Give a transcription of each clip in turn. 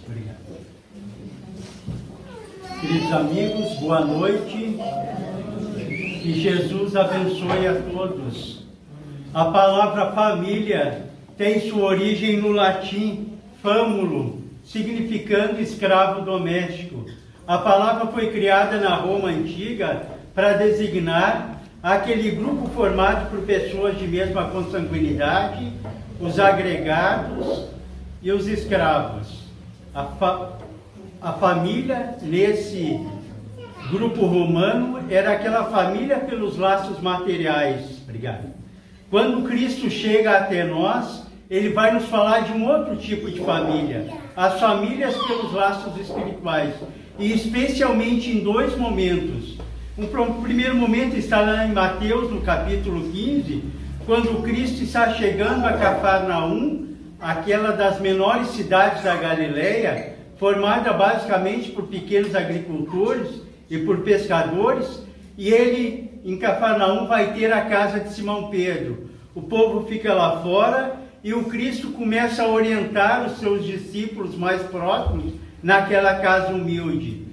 Obrigado. Queridos amigos, boa noite. Que Jesus abençoe a todos. A palavra família tem sua origem no latim famulo, significando escravo doméstico. A palavra foi criada na Roma antiga para designar aquele grupo formado por pessoas de mesma consanguinidade, os agregados e os escravos. A família, nesse grupo romano, era aquela família pelos laços materiais. Obrigado. Quando Cristo chega até nós, ele vai nos falar de um outro tipo de família, as famílias pelos laços espirituais, e especialmente em dois momentos. O primeiro momento está lá em Mateus, no capítulo 15, quando Cristo está chegando a Cafarnaum, aquela das menores cidades da Galileia, formada basicamente por pequenos agricultores e por pescadores, e ele, em Cafarnaum, vai ter a casa de Simão Pedro. O povo fica lá fora e o Cristo começa a orientar os seus discípulos mais próximos naquela casa humilde.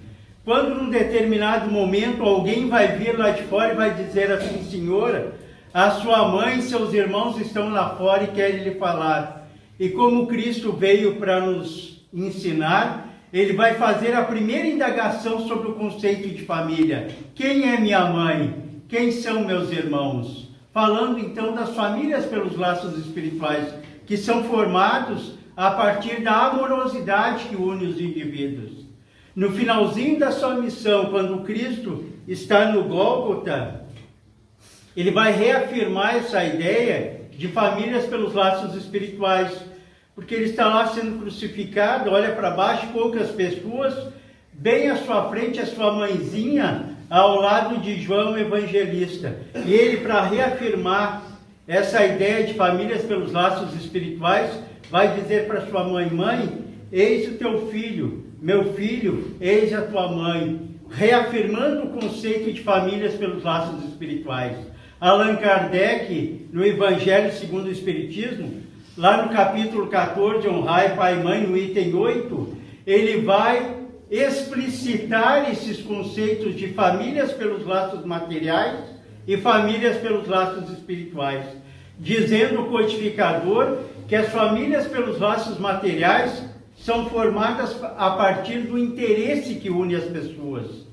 Quando num determinado momento alguém vai vir lá de fora e vai dizer assim: Senhora, a sua mãe e seus irmãos estão lá fora e querem lhe falar. E como Cristo veio para nos ensinar, ele vai fazer a primeira indagação sobre o conceito de família. Quem é minha mãe? Quem são meus irmãos? Falando então das famílias pelos laços espirituais, que são formados a partir da amorosidade que une os indivíduos. No finalzinho da sua missão, quando Cristo está no Gólgota, ele vai reafirmar essa ideia de famílias pelos laços espirituais, porque ele está lá sendo crucificado, olha para baixo, poucas pessoas, bem à sua frente a sua mãezinha, ao lado de João Evangelista. E ele, para reafirmar essa ideia de famílias pelos laços espirituais, vai dizer para sua mãe: mãe, eis o teu filho, meu filho, eis a tua mãe, reafirmando o conceito de famílias pelos laços espirituais. Allan Kardec, no Evangelho segundo o Espiritismo, lá no capítulo 14, honrai pai e mãe, no item 8, ele vai explicitar esses conceitos de famílias pelos laços materiais e famílias pelos laços espirituais, dizendo o codificador que as famílias pelos laços materiais são formadas a partir do interesse que une as pessoas.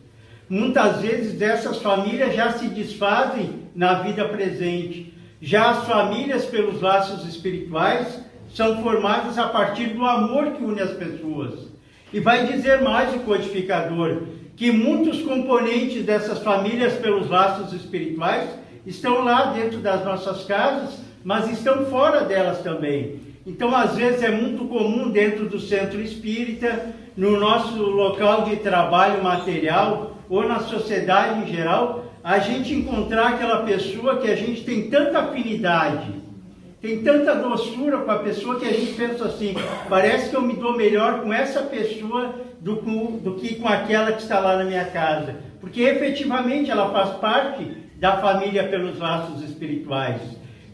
Muitas vezes essas famílias já se desfazem na vida presente. Já as famílias pelos laços espirituais são formadas a partir do amor que une as pessoas. E vai dizer mais o codificador, que muitos componentes dessas famílias pelos laços espirituais estão lá dentro das nossas casas, mas estão fora delas também. Então, às vezes, é muito comum dentro do centro espírita, no nosso local de trabalho material, ou na sociedade em geral, a gente encontrar aquela pessoa que a gente tem tanta afinidade, tem tanta doçura com a pessoa, que a gente pensa assim: parece que eu me dou melhor com essa pessoa do que com aquela que está lá na minha casa. Porque efetivamente ela faz parte da família pelos laços espirituais.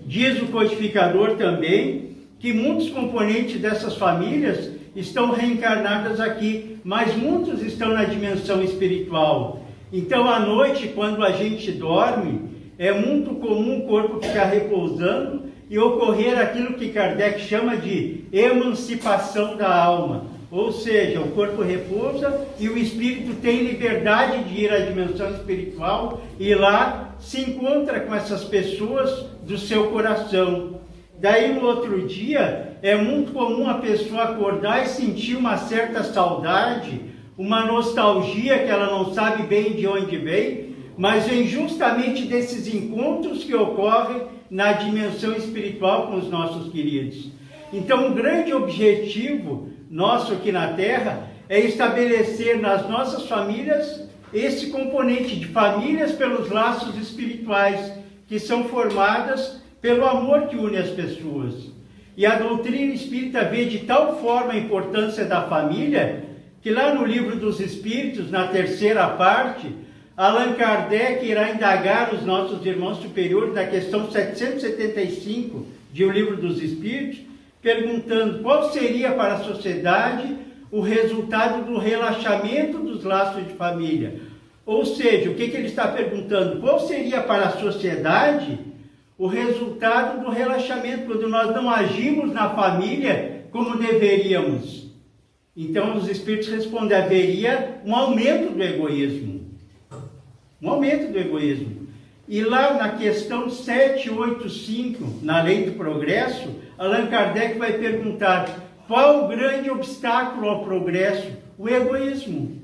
Diz o codificador também que muitos componentes dessas famílias estão reencarnadas aqui, mas muitos estão na dimensão espiritual. Então, à noite, quando a gente dorme, é muito comum o corpo ficar repousando e ocorrer aquilo que Kardec chama de emancipação da alma. Ou seja, o corpo repousa e o espírito tem liberdade de ir à dimensão espiritual e lá se encontra com essas pessoas do seu coração. Daí, no outro dia, é muito comum a pessoa acordar e sentir uma certa saudade, uma nostalgia que ela não sabe bem de onde vem, mas vem justamente desses encontros que ocorrem na dimensão espiritual com os nossos queridos. Então, um grande objetivo nosso aqui na Terra é estabelecer nas nossas famílias esse componente de famílias pelos laços espirituais, que são formadas pelo amor que une as pessoas. E a doutrina espírita vê de tal forma a importância da família, que lá no Livro dos Espíritos, na terceira parte, Allan Kardec irá indagar os nossos irmãos superiores na questão 775 de O Livro dos Espíritos, perguntando qual seria para a sociedade o resultado do relaxamento dos laços de família. Ou seja, o que ele está perguntando? Qual seria para a sociedade o resultado do relaxamento, quando nós não agimos na família como deveríamos? Então, os Espíritos respondem, haveria um aumento do egoísmo. Um aumento do egoísmo. E lá na questão 785, na Lei do Progresso, Allan Kardec vai perguntar, qual o grande obstáculo ao progresso? O egoísmo.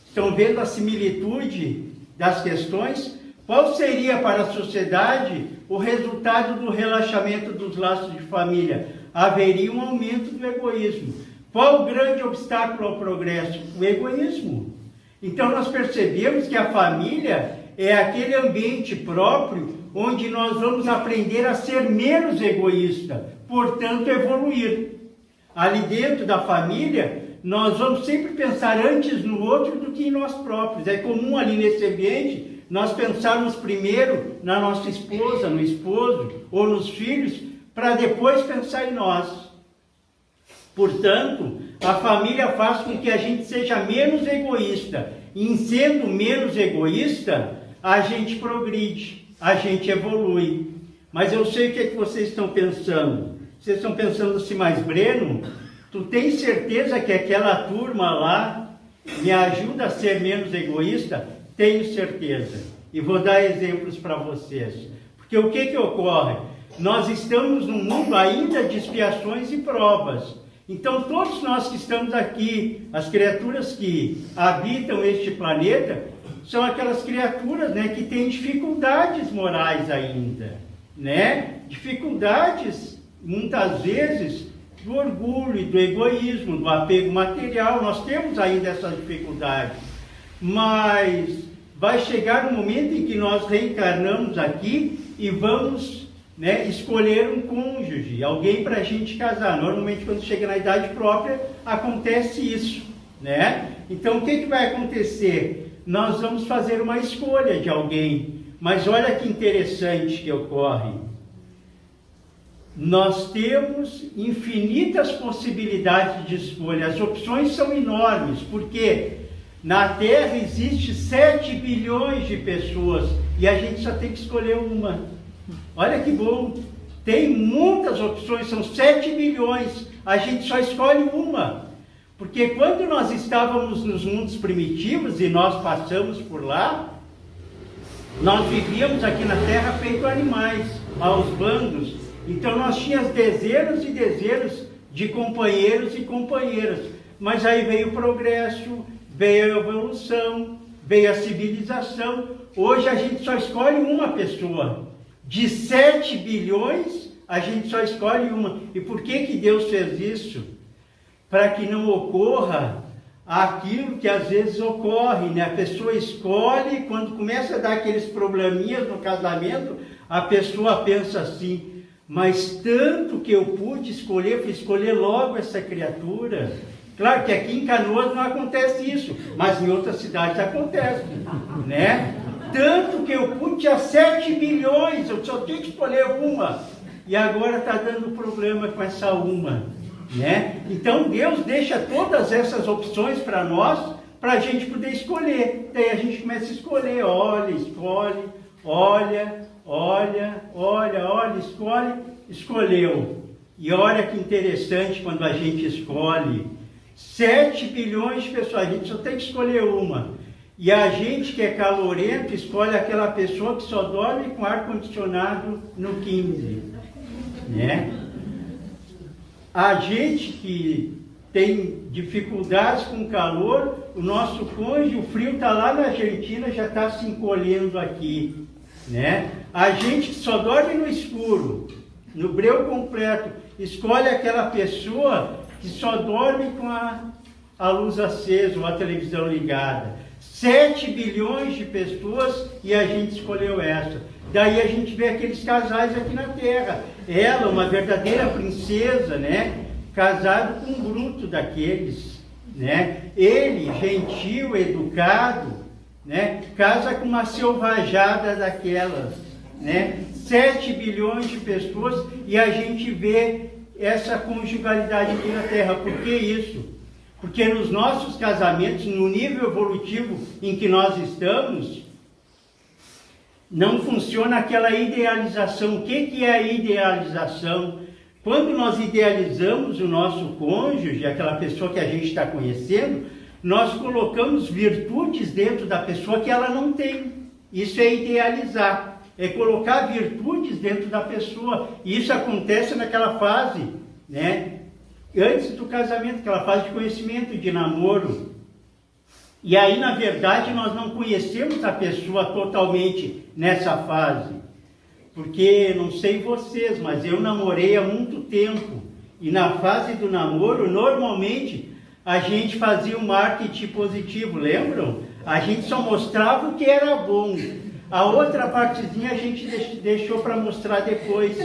Estão vendo a similitude das questões? Qual seria para a sociedade o resultado do relaxamento dos laços de família? Haveria um aumento do egoísmo. Qual o grande obstáculo ao progresso? O egoísmo. Então nós percebemos que a família é aquele ambiente próprio onde nós vamos aprender a ser menos egoísta, portanto evoluir. Ali dentro da família, nós vamos sempre pensar antes no outro do que em nós próprios. É comum ali nesse ambiente nós pensarmos primeiro na nossa esposa, no esposo ou nos filhos, para depois pensar em nós. Portanto, a família faz com que a gente seja menos egoísta. E em sendo menos egoísta, a gente progride, a gente evolui. Mas eu sei o que é que vocês estão pensando. Vocês estão pensando assim, mas Breno, tu tens certeza que aquela turma lá me ajuda a ser menos egoísta? Tenho certeza. E vou dar exemplos para vocês. Porque o que ocorre? Nós estamos num mundo ainda de expiações e provas. Então todos nós que estamos aqui, as criaturas que habitam este planeta, são aquelas criaturas, né, que têm dificuldades morais ainda, né? Dificuldades, muitas vezes, do orgulho, do egoísmo, do apego material. Nós temos ainda essas dificuldades. Mas vai chegar um momento em que nós reencarnamos aqui e vamos, né, escolher um cônjuge, alguém para a gente casar. Normalmente, quando chega na idade própria, acontece isso, né? Então, o que vai acontecer? Nós vamos fazer uma escolha de alguém. Mas olha que interessante que ocorre. Nós temos infinitas possibilidades de escolha. As opções são enormes, porque na Terra existe 7 bilhões de pessoas e a gente só tem que escolher uma. Olha que bom! Tem muitas opções, são 7 bilhões, a gente só escolhe uma. Porque quando nós estávamos nos mundos primitivos e nós passamos por lá, nós vivíamos aqui na Terra feito animais, aos bandos. Então nós tínhamos dezenas e dezenas de companheiros e companheiras. Mas aí veio o progresso, veio a evolução, veio a civilização. Hoje a gente só escolhe uma pessoa. De 7 bilhões, a gente só escolhe uma. E por que Deus fez isso? Para que não ocorra aquilo que às vezes ocorre, né? A pessoa escolhe, quando começa a dar aqueles probleminhas no casamento, a pessoa pensa assim, mas tanto que eu pude escolher, fui escolher logo essa criatura. Claro que aqui em Canoas não acontece isso, mas em outras cidades acontece, né? Tanto que eu pude, tinha 7 bilhões, eu só tenho que escolher uma. E agora está dando problema com essa uma, né? Então Deus deixa todas essas opções para nós, para a gente poder escolher. Daí a gente começa a escolher, olha, escolhe, olha, escolhe, escolheu. E olha que interessante quando a gente escolhe. 7 bilhões de pessoas, a gente só tem que escolher uma. E a gente que é calorento escolhe aquela pessoa que só dorme com ar-condicionado no 15, né? A gente que tem dificuldades com calor, o nosso cônjuge, o frio está lá na Argentina, já está se encolhendo aqui, né? A gente que só dorme no escuro, no breu completo, escolhe aquela pessoa que só dorme com a luz acesa ou a televisão ligada. 7 bilhões de pessoas e a gente escolheu essa. Daí a gente vê aqueles casais aqui na Terra. Ela, uma verdadeira princesa, né? Casado com um bruto daqueles, né? Ele, gentil, educado, né? Casa com uma selvajada daquelas, né? 7 bilhões de pessoas e a gente vê essa conjugalidade aqui na Terra. Por que isso? Porque nos nossos casamentos, no nível evolutivo em que nós estamos, não funciona aquela idealização. O que é a idealização? Quando nós idealizamos o nosso cônjuge, aquela pessoa que a gente está conhecendo, nós colocamos virtudes dentro da pessoa que ela não tem. Isso é idealizar, é colocar virtudes dentro da pessoa. E isso acontece naquela fase, né? Antes do casamento, aquela fase de conhecimento, de namoro. E aí, na verdade, nós não conhecemos a pessoa totalmente nessa fase. Porque, não sei vocês, mas eu namorei há muito tempo. E na fase do namoro, normalmente, a gente fazia um marketing positivo, lembram? A gente só mostrava o que era bom. A outra partezinha a gente deixou para mostrar depois.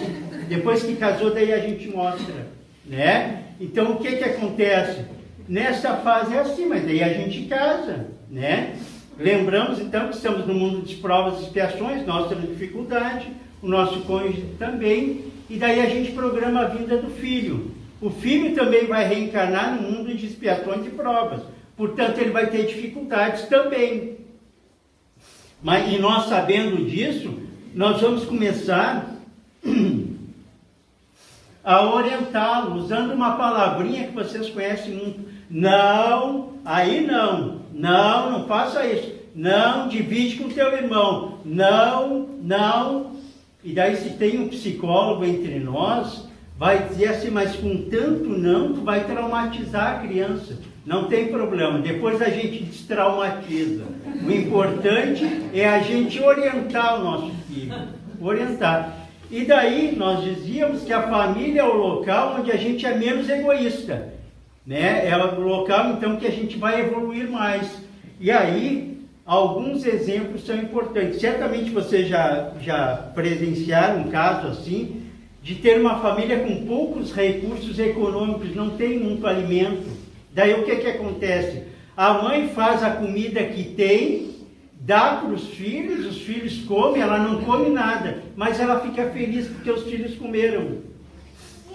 Depois que casou, daí a gente mostra, né? Então, o que acontece? Nessa fase é assim, mas daí a gente casa, né? Lembramos, então, que estamos no mundo de provas e expiações, nós temos dificuldade, o nosso cônjuge também, e daí a gente programa a vinda do filho. O filho também vai reencarnar no mundo de expiações e provas, portanto, ele vai ter dificuldades também. E nós sabendo disso, nós vamos começar a orientá-lo, usando uma palavrinha que vocês conhecem muito. Não, aí não, não faça isso, não divide com teu irmão, não. E daí se tem um psicólogo entre nós, vai dizer assim, mas com tanto não, tu vai traumatizar a criança. Não tem problema, depois a gente destraumatiza. O importante é a gente orientar o nosso filho, orientar. E daí nós dizíamos que a família é o local onde a gente é menos egoísta, né? É o local então que a gente vai evoluir mais. E aí, alguns exemplos são importantes. Certamente vocês já presenciaram um caso assim, de ter uma família com poucos recursos econômicos, não tem muito alimento. Daí o que acontece? A mãe faz a comida que tem, dá para os filhos comem, ela não come nada, mas ela fica feliz porque os filhos comeram,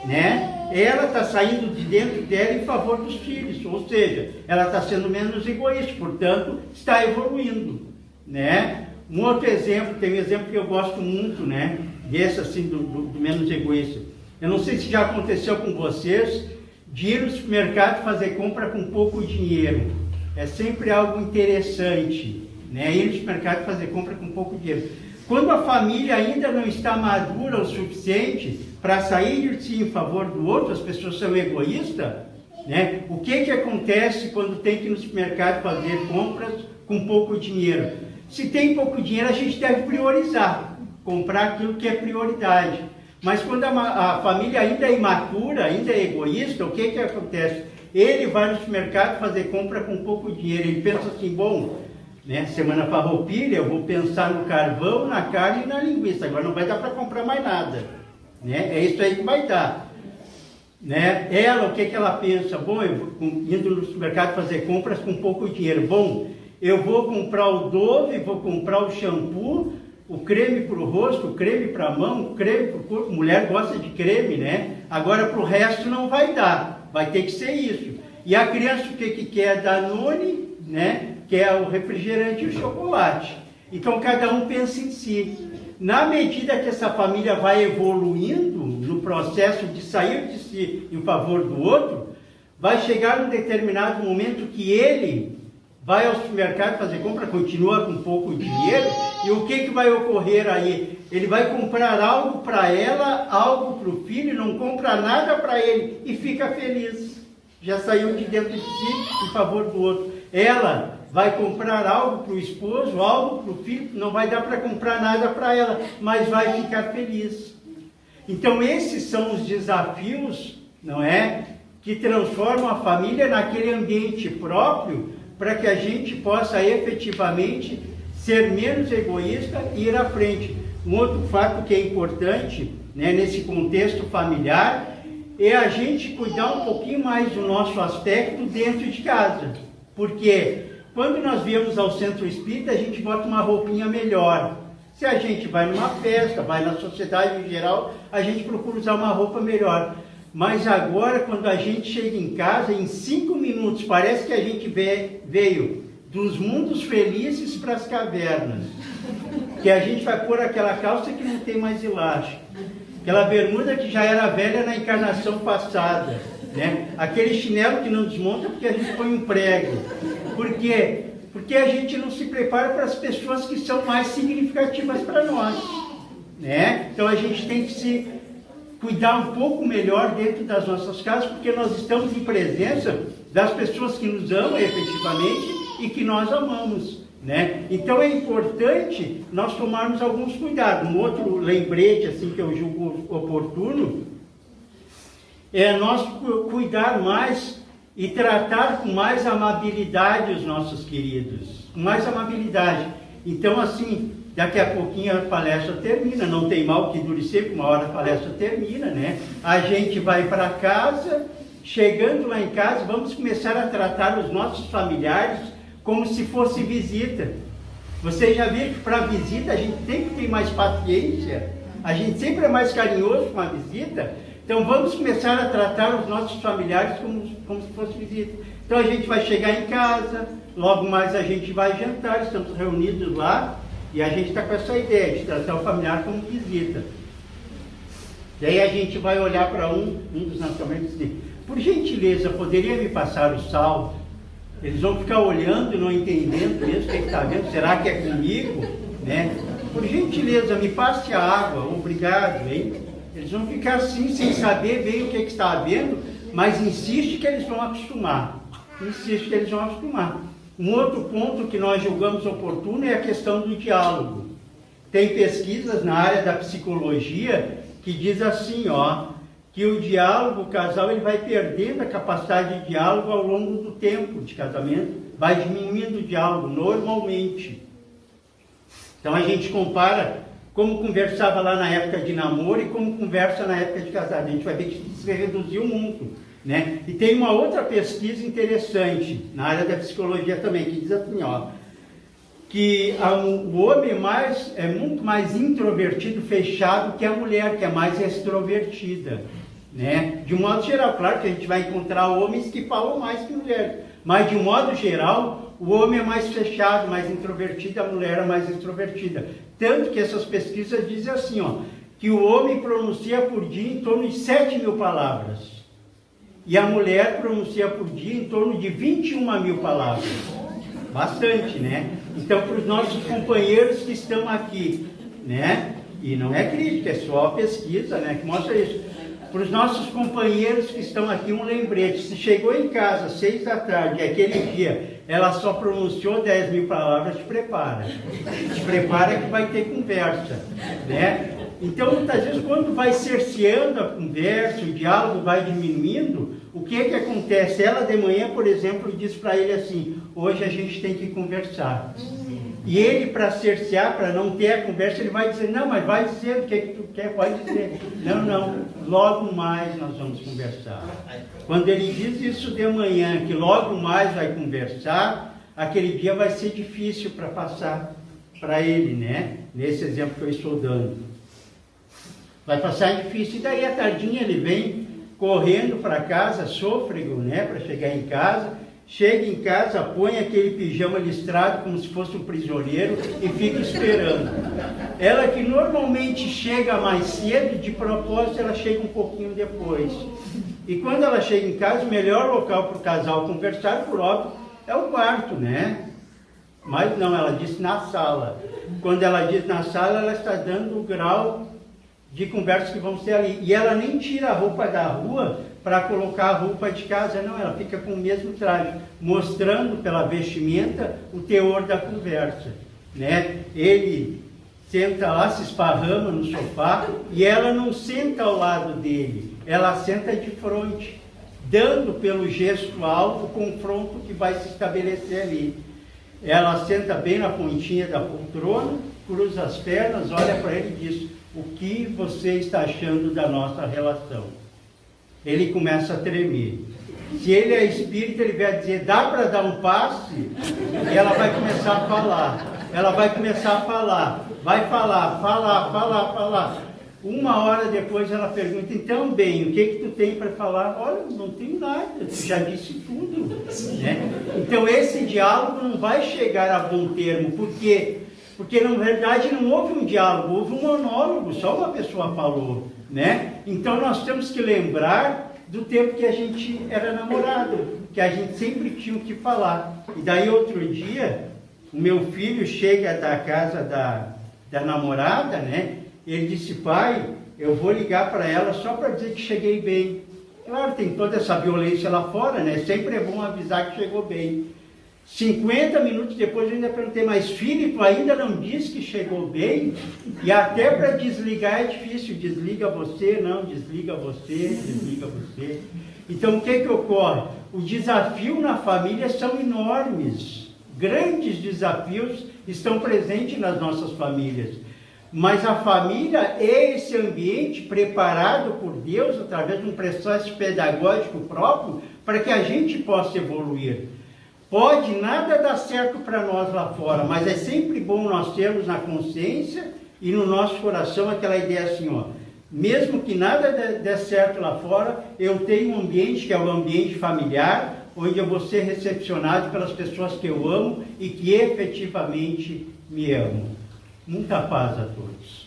né? Ela está saindo de dentro dela em favor dos filhos, ou seja, ela está sendo menos egoísta, portanto, está evoluindo, né? Um outro exemplo, tem um exemplo que eu gosto muito, né? Desse assim, do menos egoísta. Eu não sei se já aconteceu com vocês, de ir no supermercado fazer compra com pouco dinheiro. É sempre algo interessante, né? Ir no supermercado fazer compra com pouco dinheiro. Quando a família ainda não está madura o suficiente para sair de si em favor do outro, as pessoas são egoístas, né? O que acontece quando tem que ir no supermercado fazer compras com pouco dinheiro? Se tem pouco dinheiro, a gente deve priorizar, comprar aquilo que é prioridade. Mas quando a família ainda é imatura, ainda é egoísta, o que acontece? Ele vai no supermercado fazer compra com pouco dinheiro. Ele pensa assim, bom, né, semana farroupilha, eu vou pensar no carvão, na carne e na linguiça. Agora não vai dar para comprar mais nada, né? É isso aí que vai dar, né? Ela, o que ela pensa? Bom, eu vou indo no supermercado fazer compras com pouco dinheiro. Bom, eu vou comprar o Dove, vou comprar o shampoo, o creme para o rosto, o creme para a mão, o creme para o corpo. Mulher gosta de creme, né? Agora para o resto não vai dar, vai ter que ser isso. E a criança o que quer? Danone, né? Quer o refrigerante e o chocolate. Então cada um pensa em si. Na medida que essa família vai evoluindo no processo de sair de si em favor do outro, vai chegar um determinado momento que ele vai ao supermercado fazer compra, continua com pouco dinheiro, e o que vai ocorrer aí? Ele vai comprar algo para ela, algo para o filho, não compra nada para ele e fica feliz. Já saiu de dentro de si em favor do outro. Ela vai comprar algo para o esposo, algo para o filho, não vai dar para comprar nada para ela, mas vai ficar feliz. Então esses são os desafios, não é? Que transformam a família naquele ambiente próprio, para que a gente possa efetivamente ser menos egoísta e ir à frente. Um outro fato que é importante, né, nesse contexto familiar, é a gente cuidar um pouquinho mais do nosso aspecto dentro de casa. Porque quando nós viemos ao centro espírita, a gente bota uma roupinha melhor. Se a gente vai numa festa, vai na sociedade em geral, a gente procura usar uma roupa melhor. Mas agora, quando a gente chega em casa, em 5 minutos, parece que a gente veio dos mundos felizes para as cavernas. Que a gente vai pôr aquela calça que não tem mais elástico, aquela bermuda que já era velha na encarnação passada, né? Aquele chinelo que não desmonta porque a gente põe um prego. Por quê? Porque a gente não se prepara para as pessoas que são mais significativas para nós, né? Então a gente tem que se cuidar um pouco melhor dentro das nossas casas, porque nós estamos em presença das pessoas que nos amam efetivamente e que nós amamos, né? Então é importante nós tomarmos alguns cuidados. Um outro lembrete assim que eu julgo oportuno é nós cuidar mais e tratar com mais amabilidade os nossos queridos, com mais amabilidade. Então assim, daqui a pouquinho a palestra termina, não tem mal que dure sempre, uma hora a palestra termina, né? A gente vai para casa, chegando lá em casa, vamos começar a tratar os nossos familiares como se fosse visita. Vocês já viram que para visita a gente sempre tem mais paciência, a gente sempre é mais carinhoso com a visita. Então vamos começar a tratar os nossos familiares como se fosse visita. Então a gente vai chegar em casa, logo mais a gente vai jantar, estamos reunidos lá, e a gente está com essa ideia de tratar o familiar como visita. Daí a gente vai olhar para um dos nacionalistas e dizer, por gentileza, poderia me passar o sal? Eles vão ficar olhando e não entendendo mesmo o que está vendo. Será que é comigo? Né? Por gentileza, me passe a água. Obrigado, hein? Eles vão ficar assim, sem saber bem o que está havendo, mas insiste que eles vão acostumar. Insiste que eles vão acostumar. Um outro ponto que nós julgamos oportuno é a questão do diálogo. Tem pesquisas na área da psicologia que diz assim, que o diálogo, o casal, ele vai perdendo a capacidade de diálogo ao longo do tempo de casamento, vai diminuindo o diálogo normalmente. Então a gente compara como conversava lá na época de namoro e como conversa na época de casado. A gente vai ver que se reduziu muito, né? E tem uma outra pesquisa interessante na área da psicologia também, que diz assim, que o homem é muito mais introvertido, fechado, que a mulher, que é mais extrovertida, né? De um modo geral, claro que a gente vai encontrar homens que falam mais que mulheres, mas de um modo geral, o homem é mais fechado, mais introvertido, a mulher é mais extrovertida. Tanto que essas pesquisas dizem assim, que o homem pronuncia por dia em torno de 7.000 palavras. E a mulher pronuncia por dia em torno de 21.000 palavras. Bastante, né? Então, para os nossos companheiros que estão aqui, né? E não é crítica, é só a pesquisa, né? Que mostra isso. Para os nossos companheiros que estão aqui, um lembrete. Se chegou em casa às 6 da tarde, e aquele dia ela só pronunciou 10.000 palavras, te prepara. Te prepara que vai ter conversa, né? Então, muitas vezes, quando vai cerceando a conversa, o diálogo vai diminuindo, o que acontece? Ela de manhã, por exemplo, diz para ele assim, hoje a gente tem que conversar. E ele, para cercear, para não ter a conversa, ele vai dizer, não, mas vai dizer o que tu quer, pode dizer. Não, logo mais nós vamos conversar. Quando ele diz isso de manhã, que logo mais vai conversar, aquele dia vai ser difícil para passar para ele, né? Nesse exemplo que eu estou dando. Vai passar difícil, e daí à tardinha ele vem correndo para casa, sôfrego, né? Para chegar em casa. Chega em casa, põe aquele pijama listrado como se fosse um prisioneiro e fica esperando. Ela que normalmente chega mais cedo, de propósito ela chega um pouquinho depois. E quando ela chega em casa, o melhor local para o casal conversar, por óbvio, é o quarto, né? Mas não, ela disse na sala. Quando ela diz na sala, ela está dando o grau de conversa que vão ser ali. E ela nem tira a roupa da rua para colocar a roupa de casa, não, ela fica com o mesmo traje, mostrando pela vestimenta o teor da conversa, né? Ele senta lá, se esparrama no sofá, e ela não senta ao lado dele, ela senta de frente, dando pelo gestual o confronto que vai se estabelecer ali. Ela senta bem na pontinha da poltrona, cruza as pernas, olha para ele e diz, o que você está achando da nossa relação? Ele começa a tremer. Se ele é espírita, ele vai dizer, dá para dar um passe? E ela vai começar a falar. Ela vai começar a falar. Vai falar. 1 hora depois ela pergunta, então, bem, o que tu tem para falar? Olha, não tenho nada, tu já disse tudo. Né? Então esse diálogo não vai chegar a bom termo, porque na verdade não houve um diálogo, houve um monólogo, só uma pessoa falou. Né? Então nós temos que lembrar do tempo que a gente era namorado, que a gente sempre tinha o que falar. E daí outro dia, o meu filho chega da casa da namorada, né? Ele disse, pai, eu vou ligar para ela só para dizer que cheguei bem. Claro, tem toda essa violência lá fora, né? Sempre é bom avisar que chegou bem. 50 minutos depois eu ainda perguntei, mas filho, tu ainda não disse que chegou bem? E até para desligar é difícil, desliga você, não, desliga você, desliga você. Então o que ocorre? O desafio na família são enormes, grandes desafios estão presentes nas nossas famílias. Mas a família é esse ambiente preparado por Deus, através de um processo pedagógico próprio, para que a gente possa evoluir. Pode nada dar certo para nós lá fora, mas é sempre bom nós termos na consciência e no nosso coração aquela ideia assim, ó, mesmo que nada dê certo lá fora, eu tenho um ambiente que é o ambiente familiar, onde eu vou ser recepcionado pelas pessoas que eu amo e que efetivamente me amam. Muita paz a todos.